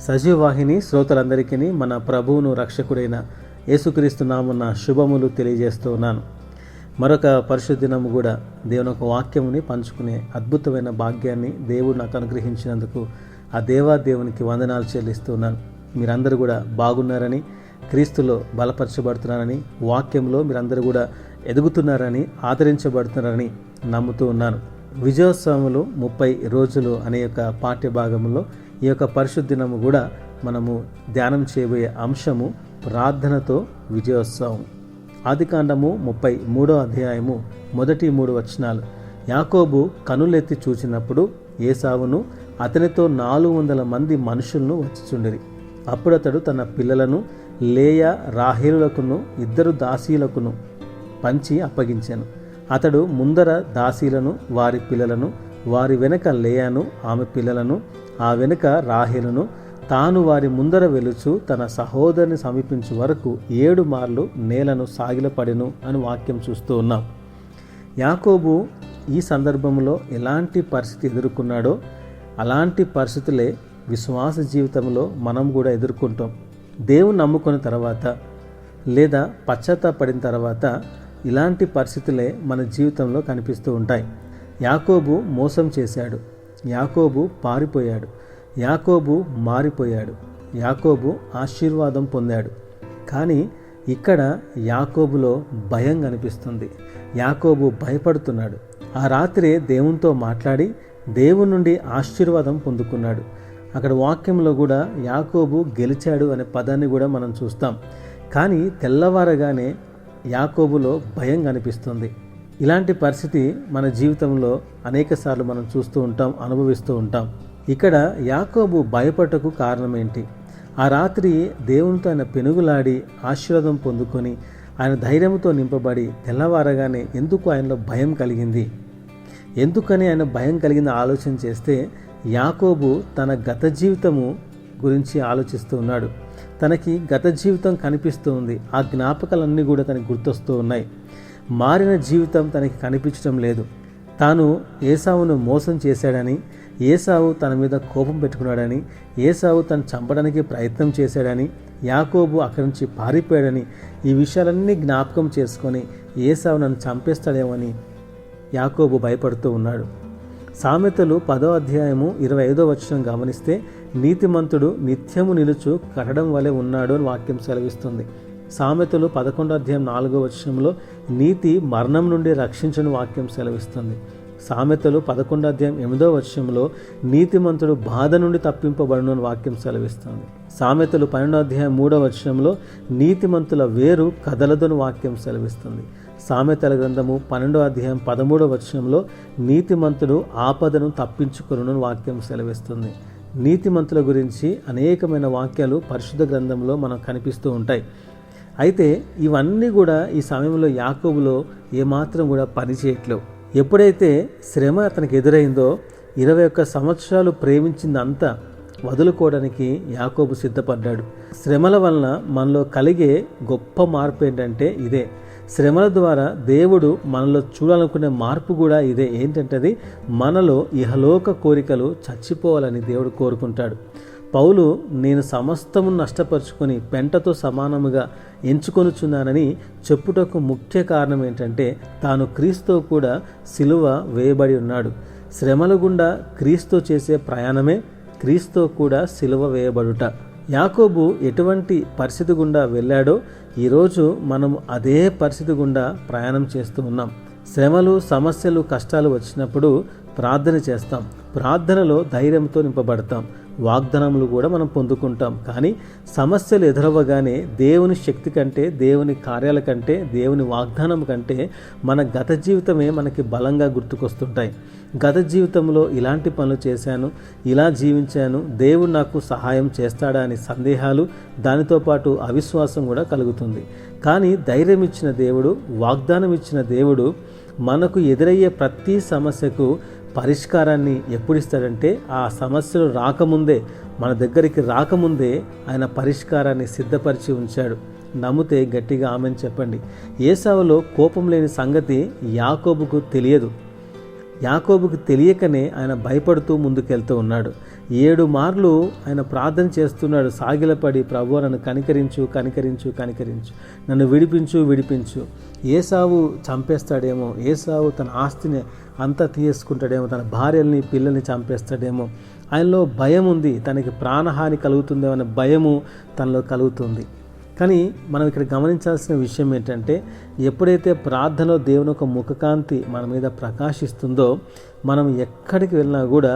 సజీవవాహిని శ్రోతలందరికీ మన ప్రభువును రక్షకుడైన యేసుక్రీస్తు నామమున శుభములు తెలియజేస్తూ ఉన్నాను. మరొక పరిశుద్ధ దినము కూడా దేవుని ఒక వాక్యముని పంచుకునే అద్భుతమైన భాగ్యాన్ని దేవుడు నాకు అనుగ్రహించినందుకు ఆ దేవునికి వందనాలు చెల్లిస్తున్నాను. మీరందరూ కూడా బాగున్నారని, క్రీస్తులో బలపరచబడుతున్నారని, వాక్యంలో మీరందరూ కూడా ఎదుగుతున్నారని, ఆదరించబడుతున్నారని నమ్ముతూ ఉన్నాను. విజయోత్సవములు 30 రోజులు అనే యొక్క పాఠ్య భాగంలో ఈ యొక్క పరిశుద్ధ దినము కూడా మనము ధ్యానం చేయబోయే అంశము ప్రార్థనతో విజయోత్సవం. ఆదికాండము 33వ అధ్యాయము మొదటి 3 వచనాలు. యాకోబు కనులెత్తి చూచినప్పుడు ఏసావును అతనితో 400 మంది మనుషులను వచ్చిచుండిరి. అప్పుడు అతడు తన పిల్లలను లేయా రాహేలులకును 2 దాసీలకును పంచి అప్పగించాను. అతడు ముందర దాసీలను, వారి పిల్లలను, వారి వెనుక లేయాను ఆమె పిల్లలను, ఆ వెనుక రాహేలును, తాను వారి ముందర వెలుచు తన సహోదరుని సమీపించే వరకు 7 మార్లు నేలను సాగిలపడెను అని వాక్యం చూస్తూ ఉన్నాం. యాకోబు ఈ సందర్భంలో ఎలాంటి పరిస్థితి ఎదుర్కొన్నాడో అలాంటి పరిస్థితులే విశ్వాస జీవితంలో మనం కూడా ఎదుర్కొంటాం. దేవుని నమ్ముకున్న తర్వాత లేదా పశ్చాత్తాపడిన తర్వాత ఇలాంటి పరిస్థితులే మన జీవితంలో కనిపిస్తూ ఉంటాయి. యాకోబు మోసం చేశాడు, యాకోబు పారిపోయాడు, యాకోబు మారిపోయాడు, యాకోబు ఆశీర్వాదం పొందాడు. కానీ ఇక్కడ యాకోబులో భయం కనిపిస్తుంది. యాకోబు భయపడుతున్నాడు. ఆ రాత్రే దేవునితో మాట్లాడి దేవుని నుండి ఆశీర్వాదం పొందుకున్నాడు. అక్కడ వాక్యంలో కూడా యాకోబు గెలిచాడు అనే పదాన్ని కూడా మనం చూస్తాం. కానీ తెల్లవారగానే యాకోబులో భయం కనిపిస్తుంది. ఇలాంటి పరిస్థితి మన జీవితంలో అనేకసార్లు మనం చూస్తూ ఉంటాం, అనుభవిస్తూ ఉంటాం. ఇక్కడ యాకోబు భయపడటకు కారణం ఏంటి? ఆ రాత్రి దేవునితో ఆయన పెనుగులాడి ఆశీర్వాదం పొందుకొని ఆయన ధైర్యంతో నింపబడి తెల్లవారగానే ఎందుకు ఆయనలో భయం కలిగింది? ఎందుకని ఆయన భయం కలిగింది ఆలోచన చేస్తే యాకోబు తన గత జీవితము గురించి ఆలోచిస్తూ ఉన్నాడు. తనకి గత జీవితం కనిపిస్తూ ఉంది. ఆ జ్ఞాపకాలన్నీ కూడా తనకి గుర్తొస్తూ ఉన్నాయి. మారిన జీవితం తనకి కనిపించడం లేదు. తాను ఏసావును మోసం చేశాడని, ఏసావు తన మీద కోపం పెట్టుకున్నాడని, ఏసావు తను చంపడానికి ప్రయత్నం చేశాడని, యాకోబు అక్కడి నుంచి పారిపోయాడని, ఈ విషయాలన్నీ జ్ఞాపకం చేసుకొని ఏసావు నన్ను చంపేస్తాడేమని యాకోబు భయపడుతూ ఉన్నాడు. సామెతలు 10వ అధ్యాయము 25వ వచనం గమనిస్తే నీతిమంతుడు నిత్యము నిలుచు కట్టడం వలె ఉన్నాడు అని వాక్యం సెలవిస్తుంది. సామెతలు 11వ అధ్యాయం 4వ వచనంలో నీతి మరణం నుండి రక్షించని వాక్యం సెలవిస్తుంది. సామెతలు 11వ అధ్యాయం 8వ వచనంలో నీతిమంతుడు బాధ నుండి తప్పింపబడును అని వాక్యం సెలవిస్తుంది. సామెతలు 12వ అధ్యాయం 3వ వచనంలో నీతిమంతుల వేరు కదలదని వాక్యం సెలవిస్తుంది. సామెతల గ్రంథము 12వ అధ్యాయం 13వ వచనంలో నీతిమంతుడు ఆపదను తప్పించుకొనును వాక్యం సెలవిస్తుంది. నీతిమంతుల గురించి అనేకమైన వాక్యాలు పరిశుద్ధ గ్రంథంలో మనకు కనిపిస్తూ ఉంటాయి. అయితే ఇవన్నీ కూడా ఈ సమయంలో యాకోబులో ఏమాత్రం కూడా పనిచేయట్లేవు. ఎప్పుడైతే శ్రమ అతనికి ఎదురైందో 21 సంవత్సరాలు ప్రేమించిందంతా వదులుకోవడానికి యాకోబు సిద్ధపడ్డాడు. శ్రమల వలన మనలో కలిగే గొప్ప మార్పు ఏంటంటే ఇదే. శ్రమల ద్వారా దేవుడు మనలో చూడాలనుకునే మార్పు కూడా ఇదే. ఏంటంటే అది మనలో ఇహలోక కోరికలు చచ్చిపోవాలని దేవుడు కోరుకుంటాడు. పౌలు నేను సమస్తము నష్టపరుచుకొని పెంటతో సమానముగా ఎంచుకొనుచున్నానని చెప్పుటకు ముఖ్య కారణం ఏంటంటే తాను క్రీస్తుతో కూడా సిలువ వేయబడి ఉన్నాడు. శ్రమల గుండా క్రీస్తు చేసే ప్రయాణమే క్రీస్తుతో కూడా సిలువ వేయబడుట. యాకోబు ఎటువంటి పరిస్థితి గుండా వెళ్ళాడో ఈరోజు మనం అదే పరిస్థితి గుండా ప్రయాణం చేస్తూ ఉన్నాం. శ్రమలు, సమస్యలు, కష్టాలు వచ్చినప్పుడు ప్రార్థన చేస్తాం. ప్రార్థనలో ధైర్యంతో నింపబడతాం. వాగ్దానములు కూడా మనం పొందుకుంటాం. కానీ సమస్యలు ఎదురవ్వగానే దేవుని శక్తి కంటే, దేవుని కార్యాల కంటే, దేవుని వాగ్దానం కంటే మన గత జీవితమే మనకి బలంగా గుర్తుకొస్తుంటాయి. గత జీవితంలో ఇలాంటి పనులు చేశాను, ఇలా జీవించాను, దేవుడు నాకు సహాయం చేస్తాడా అని సందేహాలు, దానితో పాటు అవిశ్వాసం కూడా కలుగుతుంది. కానీ ధైర్యం ఇచ్చిన దేవుడు, వాగ్దానం ఇచ్చిన దేవుడు మనకు ఎదురయ్యే ప్రతి సమస్యకు పరిష్కారాన్ని ఎప్పుడు ఇస్తాడంటే ఆ సమస్యలు రాకముందే, మన దగ్గరికి రాకముందే ఆయన పరిష్కారాన్ని సిద్ధపరిచి ఉంచాడు. నమ్మితే గట్టిగా ఆమెను చెప్పండి. ఏసావులో కోపం లేని సంగతి యాకోబుకు తెలియదు. యాకోబుకు తెలియకనే ఆయన భయపడుతూ ముందుకెళ్తూ ఉన్నాడు. 7 మార్లు ఆయన ప్రార్థన చేస్తున్నాడు, సాగిలపడి, ప్రభువా నన్ను కనికరించు కనికరించు కనికరించు, నన్ను విడిపించు విడిపించు. ఏసావు చంపేస్తాడేమో, ఏసావు తన ఆస్తిని అంతా తీసుకుంటాడేమో, తన భార్యల్ని పిల్లల్ని చంపేస్తాడేమో, ఆయనలో భయం ఉంది, తనకి ప్రాణహాని కలుగుతుందేమో అనే భయము తనలో కలుగుతుంది. కానీ మనం ఇక్కడ గమనించాల్సిన విషయం ఏంటంటే, ఎప్పుడైతే ప్రార్థనలో దేవుని ఒక ముఖకాంతి మన మీద ప్రకాశిస్తుందో, మనం ఎక్కడికి వెళ్ళినా కూడా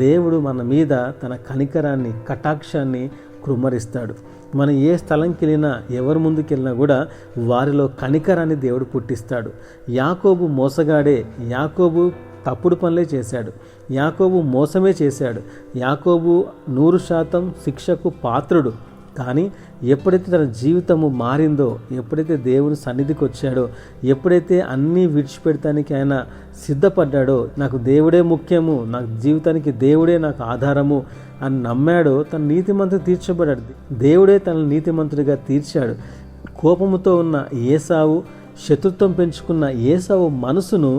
దేవుడు మన మీద తన కనికరాన్ని, కటాక్షాన్ని కృమ్మరిస్తాడు. మనం ఏ స్థలంకి వెళ్ళినా, ఎవరి ముందుకు వెళ్ళినా కూడా వారిలో కనికరాన్ని దేవుడు పుట్టిస్తాడు. యాకోబు మోసగాడే, యాకోబు తప్పుడు పనులే చేశాడు, యాకోబు మోసమే చేశాడు, యాకోబు 100% శిక్షకు పాత్రుడు. కానీ ఎప్పుడైతే తన జీవితము మారిందో, ఎప్పుడైతే దేవుని సన్నిధికి వచ్చాడో, ఎప్పుడైతే అన్నీ విడిచిపెడతానికి ఆయన సిద్ధపడ్డాడో, నాకు దేవుడే ముఖ్యము, నాకు జీవితానికి దేవుడే నాకు ఆధారము అని నమ్మాడో, తన నీతిమంతుడు తీర్చబడ్డాడు. దేవుడే తన నీతిమంతుడిగా తీర్చాడు. కోపముతో ఉన్న ఏసావు, శత్రుత్వం పెంచుకున్న ఏసావు మనసును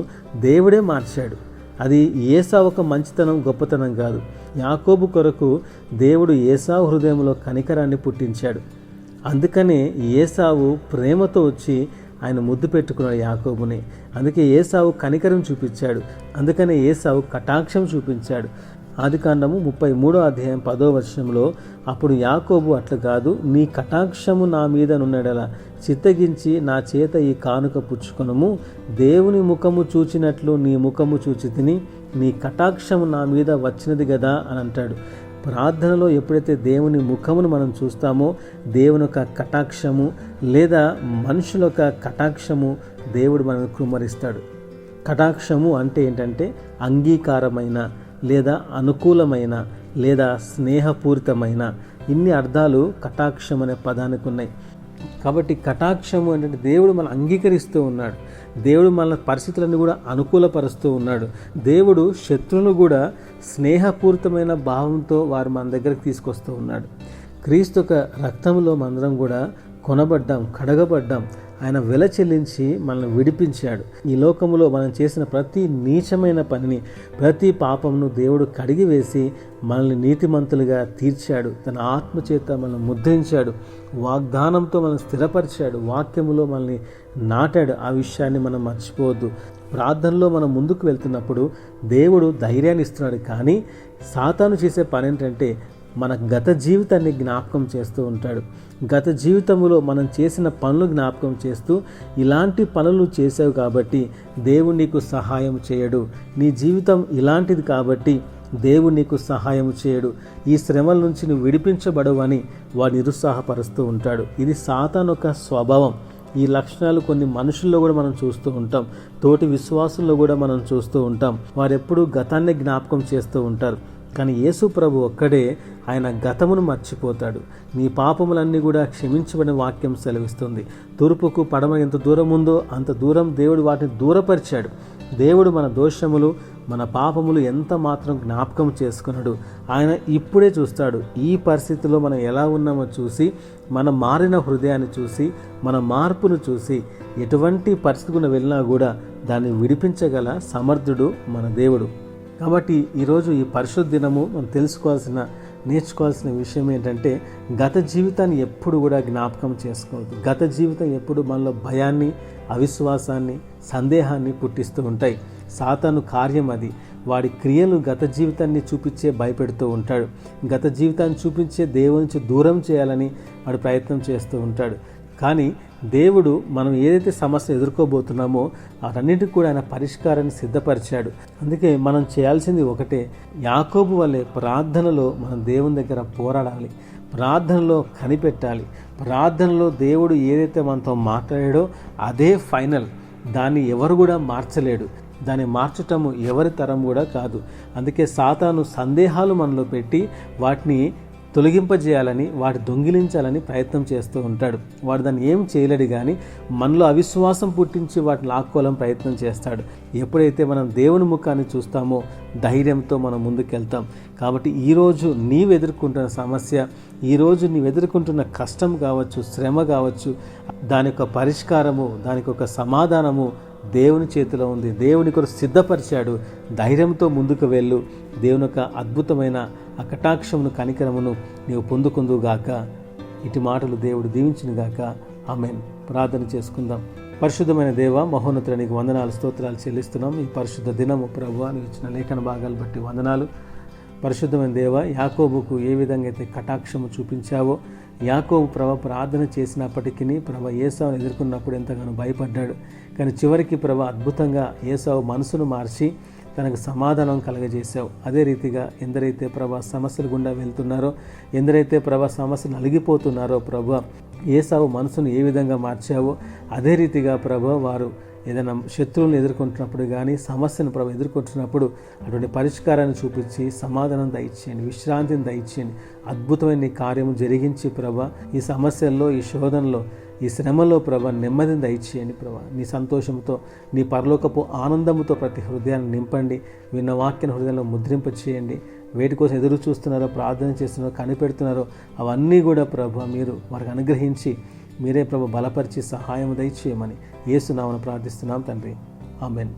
దేవుడే మార్చాడు. అది ఏసావు ఒక మంచితనం, గొప్పతనం కాదు. యాకోబు కొరకు దేవుడు ఏసావు హృదయంలో కనికరాన్ని పుట్టించాడు. అందుకనే ఏసావు ప్రేమతో వచ్చి ఆయన ముద్దు పెట్టుకున్నాడు యాకోబుని. అందుకే ఏసావు కనికరం చూపించాడు, అందుకనే ఏసావు కటాక్షం చూపించాడు. ఆదికాండము 33వ అధ్యాయం 10వ వచనంలో, అప్పుడు యాకోబు అట్లా కాదు, నీ కటాక్షము నా మీద నున్నడలా చిత్తగించి నా చేత ఈ కానుక పుచ్చుకొనుము, దేవుని ముఖము చూచినట్లు నీ ముఖము చూచి తిని, నీ కటాక్షము నా మీద వచ్చినది కదా అని అంటాడు. ప్రార్థనలో ఎప్పుడైతే దేవుని ముఖమును మనం చూస్తామో, దేవుని యొక్క కటాక్షము లేదా మనుషుల యొక్క కటాక్షము దేవుడు మనల్ని కృమ్మరిస్తాడు. కటాక్షము అంటే ఏంటంటే అంగీకారమైన లేదా అనుకూలమైన లేదా స్నేహపూరితమైన, ఇన్ని అర్థాలు కటాక్షం అనే పదానికి ఉన్నాయి. కాబట్టి కటాక్షము అంటే దేవుడు మనం అంగీకరిస్తూ ఉన్నాడు, దేవుడు మన పరిస్థితులను కూడా అనుకూలపరుస్తూ ఉన్నాడు. దేవుడు శత్రువును కూడా స్నేహపూరితమైన భావంతో వారు మన దగ్గరికి తీసుకొస్తూ ఉన్నాడు. క్రీస్తు యొక్క రక్తంలో మనందరం కూడా కొనబడ్డాం, కడగబడ్డాం. ఆయన వెల చెల్లించి మనల్ని విడిపించాడు. ఈ లోకంలో మనం చేసిన ప్రతి నీచమైన పనిని, ప్రతి పాపమును దేవుడు కడిగివేసి మనల్ని నీతిమంతులుగా తీర్చాడు. తన ఆత్మచేత మనల్ని ముద్రించాడు, వాగ్దానంతో మనల్ని స్థిరపరిచాడు, వాక్యములో మనల్ని నాటాడు. ఆ విషయాన్ని మనం మర్చిపోవద్దు. ప్రార్థనలో మనం ముందుకు వెళ్తున్నప్పుడు దేవుడు ధైర్యాన్ని ఇస్తున్నాడు. కానీ సాతాను చేసే పని ఏంటంటే మన గత జీవితాన్ని జ్ఞాపకం చేస్తూ ఉంటాడు. గత జీవితంలో మనం చేసిన పనులు జ్ఞాపకం చేస్తూ, ఇలాంటి పనులు చేసావు కాబట్టి దేవుడు నీకు సహాయం చేయడు, నీ జీవితం ఇలాంటిది కాబట్టి దేవుడు నీకు సహాయం చేయడు, ఈ శ్రమల నుంచి నువ్వు విడిపించబడవు అని వాడు నిరుత్సాహపరుస్తూ ఉంటాడు. ఇది సాతాను యొక్క స్వభావం. ఈ లక్షణాలు కొన్ని మనుషుల్లో కూడా మనం చూస్తూ ఉంటాం, తోటి విశ్వాసుల్లో కూడా మనం చూస్తూ ఉంటాం. వారెప్పుడూ గతాన్ని జ్ఞాపకం చేస్తూ ఉంటారు. కానీ యేసు ప్రభు ఒక్కడే ఆయన గతమును మర్చిపోతాడు. నీ పాపములన్నీ కూడా క్షమించబడిన వాక్యం సెలవిస్తుంది. తూర్పుకు పడమ ఎంత దూరం ఉందో అంత దూరం దేవుడు వాటిని దూరపరిచాడు. దేవుడు మన దోషములు, మన పాపములు ఎంత మాత్రం జ్ఞాపకం చేసుకున్నాడు. ఆయన ఇప్పుడే చూస్తాడు. ఈ పరిస్థితిలో మనం ఎలా ఉన్నామో చూసి, మన మారిన హృదయాన్ని చూసి, మన మార్పును చూసి, ఎటువంటి పరిస్థితికి వెళ్ళినా కూడా దాన్ని విడిపించగల సమర్థుడు మన దేవుడు. కాబట్టి ఈరోజు ఈ పరిశుద్ధ దినము మనం నేర్చుకోవాల్సిన విషయం ఏంటంటే, గత జీవితాన్ని ఎప్పుడు కూడా జ్ఞాపకం చేసుకోవద్దు. గత జీవితం ఎప్పుడు మనలో భయాన్ని, అవిశ్వాసాన్ని, సందేహాన్ని పుట్టిస్తూ ఉంటాయి. సాతాను కార్యం అది. వాడి క్రియలు గత జీవితాన్ని చూపించే భయపెడుతూ ఉంటాడు. గత జీవితాన్ని చూపించే దేవుని నుంచి దూరం చేయాలని వాడు ప్రయత్నం చేస్తూ ఉంటాడు. కానీ దేవుడు మనం ఏదైతే సమస్య ఎదుర్కోబోతున్నామో వాటన్నిటికి కూడా ఆయన పరిష్కారాన్ని సిద్ధపరిచాడు. అందుకే మనం చేయాల్సింది ఒకటే, యాకోబు వల్లే ప్రార్థనలో మనం దేవుని దగ్గర పోరాడాలి, ప్రార్థనలో కనిపెట్టాలి. ప్రార్థనలో దేవుడు ఏదైతే మనతో మాట్లాడాడో అదే ఫైనల్. దాన్ని ఎవరు కూడా మార్చలేడు. దాన్ని మార్చటము ఎవరి తరం కూడా కాదు. అందుకే సాతాను సందేహాలు మనలో పెట్టి వాటిని తొలగింపజేయాలని, వాటి దొంగిలించాలని ప్రయత్నం చేస్తూ ఉంటాడు. వాడు దాన్ని ఏం చేయలేడు. కానీ మనలో అవిశ్వాసం పుట్టించి వాటిని లాక్కోవాలని ప్రయత్నం చేస్తాడు. ఎప్పుడైతే మనం దేవుని ముఖాన్ని చూస్తామో ధైర్యంతో మనం ముందుకెళ్తాం. కాబట్టి ఈరోజు నీవు ఎదుర్కొంటున్న సమస్య, ఈరోజు నీవు ఎదుర్కొంటున్న కష్టం కావచ్చు, శ్రమ కావచ్చు, దానికి ఒక పరిష్కారము, దానికి ఒక సమాధానము దేవుని చేతిలో ఉంది. దేవుని కొరకు సిద్ధపరిచాడు. ధైర్యంతో ముందుకు వెళ్ళు. దేవుని యొక్క అద్భుతమైన ఆ కటాక్షమును, కనికరమును నీవు పొందుకుందుగాక. ఇటు మాటలు దేవుడు దీవించునుగాక. ఆమేన్. ప్రార్థన చేసుకుందాం. పరిశుద్ధమైన దేవ, మహోన్నతుడ, నీకు వందనాలు, స్తోత్రాలు చెల్లిస్తున్నాం. ఈ పరిశుద్ధ దినము ప్రభువా, నీవు ఇచ్చిన లేఖన భాగాలు బట్టి వందనాలు. పరిశుద్ధమైన దేవ, యాకోబుకు ఏ విధంగా అయితే కటాక్షము చూపించావో, యాకోబు ప్రార్థన చేసినప్పటికీ ఏసావును ఎదుర్కొన్నప్పుడు ఎంతగానో భయపడ్డాడు. కానీ చివరికి అద్భుతంగా ఏసావు మనసును మార్చి తనకు సమాధానం కలగజేశావు. అదే రీతిగా ఎందరైతే సమస్యల గుండా వెళ్తున్నారో, ఎందరైతే సమస్యలు నలిగిపోతున్నారో ఏసావు మనసును ఏ విధంగా మార్చావో, అదే రీతిగా వారు ఏదైనా శత్రువులను ఎదుర్కొంటున్నప్పుడు కానీ, సమస్యను ఎదుర్కొంటున్నప్పుడు అటువంటి పరిష్కారాన్ని చూపించి సమాధానం దయచేయండి, విశ్రాంతిని దయచేయండి. అద్భుతమైన నీ కార్యము జరిగించి ఈ సమస్యల్లో, ఈ శోధనలో, ఈ శ్రమలో నెమ్మదిని దయచేయండి. నీ సంతోషంతో, నీ పరలోకపు ఆనందముతో ప్రతి హృదయాన్ని నింపండి. విన్న వాక్యాన్ని హృదయంలో ముద్రింప చేయండి. వేటి కోసం ఎదురు చూస్తున్నారో, ప్రార్థన చేస్తున్నారో, కనిపెడుతున్నారో అవన్నీ కూడా మీరు వారికి అనుగ్రహించి మీరే బలపరిచి సహాయం దయచేయమని యేసు నామమున ప్రార్థిస్తున్నాం తండ్రి. ఆమేన్.